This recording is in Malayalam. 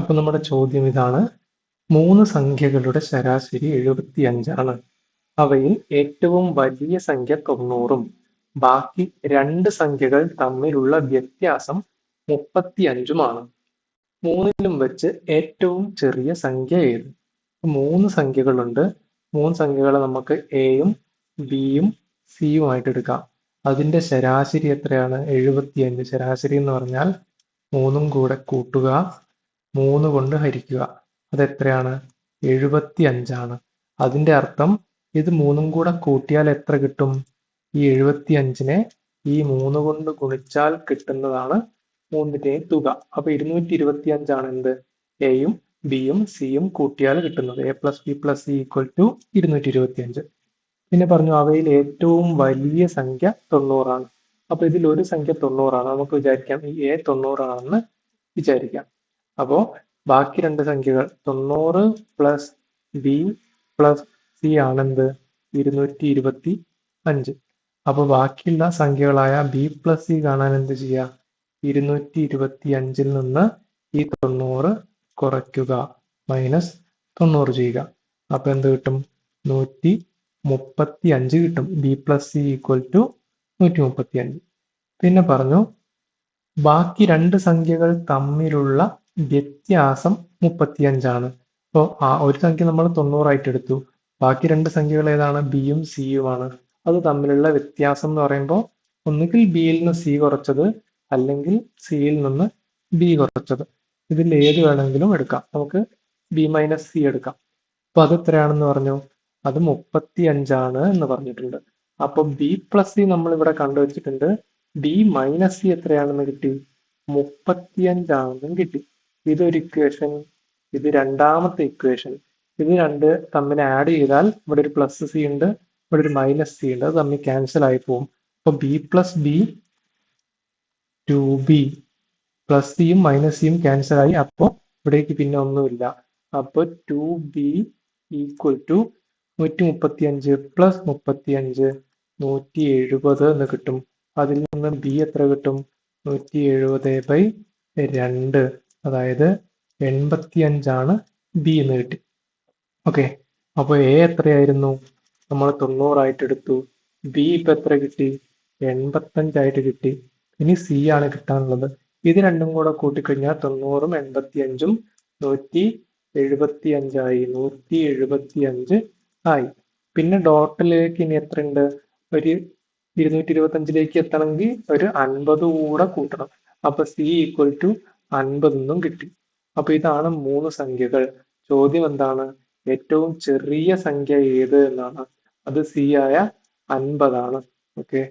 അപ്പൊ നമ്മുടെ ചോദ്യം ഇതാണ്. 3 സംഖ്യകളുടെ ശരാശരി 75 ആണ്. അവയിൽ ഏറ്റവും വലിയ സംഖ്യ 90ഉം ബാക്കി 2 സംഖ്യകൾ തമ്മിലുള്ള വ്യത്യാസം 35ഉമാണ്. മൂന്നിലും വെച്ച് ഏറ്റവും ചെറിയ സംഖ്യ ഏത്? 3 സംഖ്യകളുണ്ട്. 3 സംഖ്യകളെ നമുക്ക് എയും ബിയും സിയും ആയിട്ട് എടുക്കാം. അതിന്റെ ശരാശരി എത്രയാണ്? 75. ശരാശരി എന്ന് പറഞ്ഞാൽ 3ഉം കൂടെ കൂട്ടുക, 3 കൊണ്ട് ഹരിക്കുക. അതെത്രയാണ്? 75ആണ്. അതിന്റെ അർത്ഥം ഇത് 3ഉം കൂടെ കൂട്ടിയാൽ എത്ര കിട്ടും? ഈ 75നെ ഈ 3 കൊണ്ട് ഗുണിച്ചാൽ കിട്ടുന്നതാണ് 3ന്റെയും തുക. അപ്പൊ 225ആണ് എന്ത്? എയും ബിയും സിയും കൂട്ടിയാൽ കിട്ടുന്നത്. A plus B plus C equal to 225. പിന്നെ പറഞ്ഞു അവയിൽ ഏറ്റവും വലിയ സംഖ്യ 90ആണ്. അപ്പൊ ഇതിൽ ഒരു സംഖ്യ 90ആണ്. നമുക്ക് വിചാരിക്കാം ഈ എ 90ആണെന്ന് വിചാരിക്കാം. അപ്പോ ബാക്കി 2 സംഖ്യകൾ 90 പ്ലസ് ബി പ്ലസ് സി ആണെന്ത്? 225. അപ്പൊ ബാക്കിയുള്ള സംഖ്യകളായ ബി പ്ലസ് സി കാണാൻ എന്ത് ചെയ്യുക? 225ൽ നിന്ന് ഈ 90 കുറയ്ക്കുക, മൈനസ് 90 ചെയ്യുക. അപ്പൊ എന്ത് കിട്ടും? 135 കിട്ടും. B plus C equal to 135. പിന്നെ പറഞ്ഞു ബാക്കി 2 സംഖ്യകൾ തമ്മിലുള്ള വ്യത്യാസം 35ആണ്. അപ്പോൾ ഒരു സംഖ്യ നമ്മൾ 90ആയിട്ട് എടുത്തു. ബാക്കി 2 സംഖ്യകൾ ഏതാണ്? ബിയും സിയുമാണ്. അത് തമ്മിലുള്ള വ്യത്യാസം എന്ന് പറയുമ്പോൾ ഒന്നുകിൽ ബിയിൽ നിന്ന് സി കുറച്ചത്, അല്ലെങ്കിൽ സിയിൽ നിന്ന് ബി കുറച്ചത്. ഇതിൽ ഏത് വേണമെങ്കിലും എടുക്കാം. നമുക്ക് ബി മൈനസ് സി എടുക്കാം. അപ്പൊ അത് എത്രയാണെന്ന് പറഞ്ഞു? അത് 35ആണ് എന്ന് പറഞ്ഞിട്ടുണ്ട്. അപ്പൊ ബി പ്ലസ് സി നമ്മൾ ഇവിടെ കണ്ടുവച്ചിട്ടുണ്ട്. ബി മൈനസ് സി എത്രയാണെന്ന് കിട്ടി? 35ആണെന്നും കിട്ടി. ഇതൊരു ഇക്വേഷൻ, ഇത് രണ്ടാമത്തെ ഇക്വേഷൻ. ഇത് രണ്ട് തമ്മിൽ ആഡ് ചെയ്താൽ ഇവിടെ ഒരു പ്ലസ് സി ഉണ്ട്, ഇവിടെ ഒരു മൈനസ് സി ഉണ്ട്. അത് തമ്മിൽ ക്യാൻസൽ ആയി പോകും. അപ്പൊ B plus B 2b plus സിയും മൈനസ് സിയും ക്യാൻസൽ ആയി. അപ്പോൾ ഇവിടേക്ക് പിന്നെ ഒന്നുമില്ല. അപ്പൊ 2b ഈക്വൽ ടു 135 പ്ലസ് 35 170 എന്ന് കിട്ടും. അതിൽ നിന്ന് ബി എത്ര കിട്ടും? 170/2, അതായത് 85ആണ് ബി എന്ന് കിട്ടി. ഓക്കെ, അപ്പൊ എ എത്രയായിരുന്നു? നമ്മൾ 90ആയിട്ട് എടുത്തു. ബി ഇപ്പൊ എത്ര കിട്ടി? 85ആയിട്ട് കിട്ടി. ഇനി സി ആണ് കിട്ടാനുള്ളത്. ഇത് രണ്ടും കൂടെ കൂട്ടിക്കഴിഞ്ഞാൽ 90ഉം 85ഉം 175ആയി. 175 ആയി. പിന്നെ ഡോട്ടിലേക്ക് ഇനി എത്ര ഉണ്ട്? ഒരു 225ലേക്ക് എത്തണമെങ്കിൽ ഒരു 50 കൂടെ കൂട്ടണം. അപ്പൊ സി ഈക്വൽ ടു 50 എന്നും കിട്ടി. അപ്പൊ ഇതാണ് 3 സംഖ്യകൾ. ചോദ്യം എന്താണ്? ഏറ്റവും ചെറിയ സംഖ്യ ഏത് എന്നാണ്. അത് സി ആയ 50 ആണ്. ഓക്കെ.